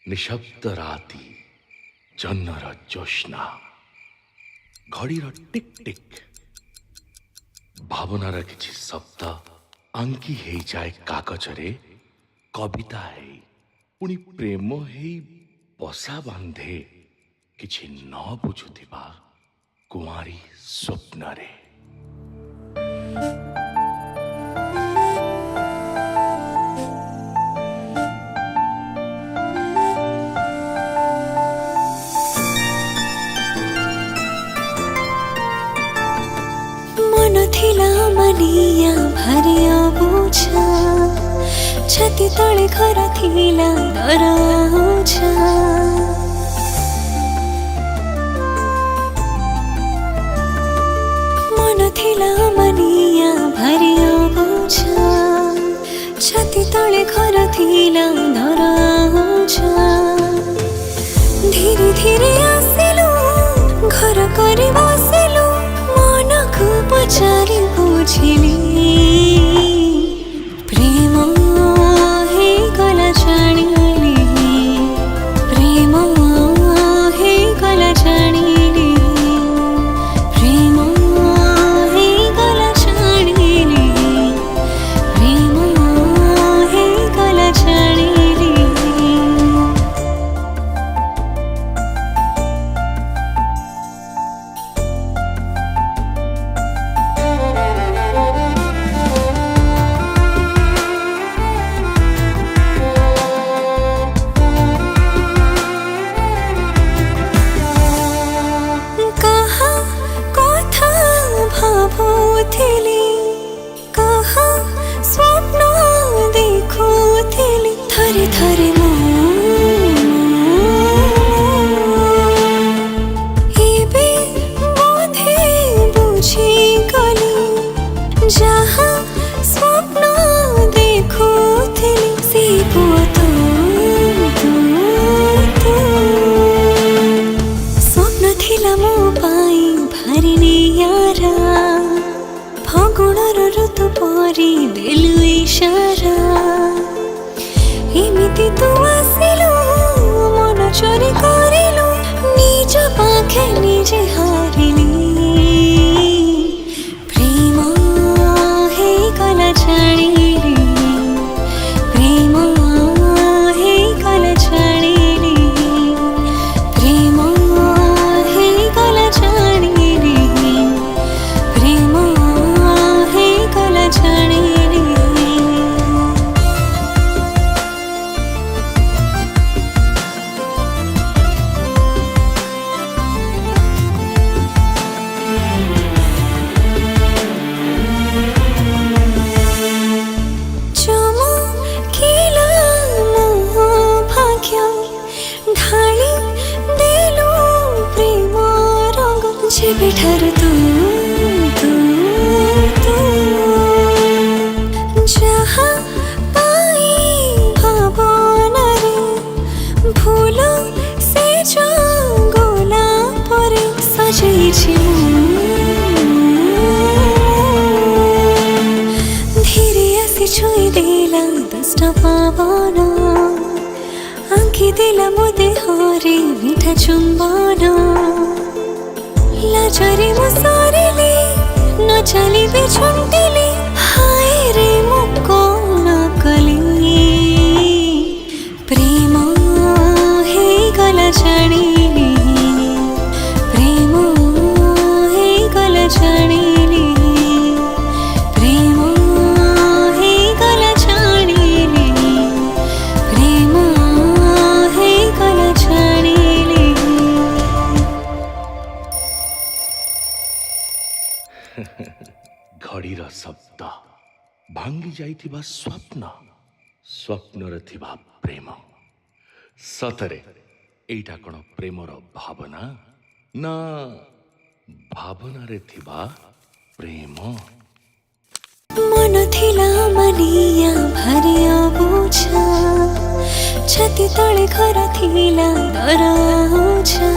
निशब्द राति जन्नर जोस्ना घड़ीर टिक टिक भावनार किछि शब्द आंकी हेई जाए कागजरे कविता है पुणी प्रेम हेई बसा बांधे किछि न बुझुथिबा कुंवारी स्वप्नरे। थिला मनिया भरिया बुझा छति तले घर थिला डराउँछा मन थिला मनिया भरिया बुझा छति तले घर थिला डराउँछा धीरे धीरे आसिलु घर करे बसिलु मनकु पचारि बुझिली प्रेम हे गला जानिली प्रेम हे गला जानिली प्रेम हे गला जानिली प्रेम हे गला जानिली। भावुथिली कहा स्वप्न देखुथिली थरे थरे एबे बोधे बुझी गली जहाँ स्वप्न देखुथिली से तू स्वप्न थिला मो पाई भारी नियारा फागुणर ऋतु परी देलु इशारा एमिति तू आसिलु मन चोरी करिलु निज पाखे निजे हारिली प्रेम हे गला जानिली प्रेम हे गला जानिली प्रेम हे गला जानिली प्रेम हे गला जानिली। चमकिला मोह भाग्य ढाली देलु प्रेम रंग जेबेठारु तू जहाँ पाई भावनारे भूल से जंगला परे सजाइछि धीरे आसी छुई देला दस्ता पावन आंखी देला मो देहरे मिठा चुंबन लाजरे मो सरिली न चलिबे छुंटिली हाय रे मो कौन कली प्रेम हे गला जानिली प्रेम हे गला जानिली प्रेम हे गला जानिली प्रेम हे गला जानिली। घड़ीर शब्द भांगी जाइथिबा स्वप्न स्वप्नर थिबा प्रेम सतरे एइटा कोन प्रेमर भावना ना भावनारे थिबा प्रेम। मन थिला मनिया भरिया बुझा छति तले घर थिला डराउँछा।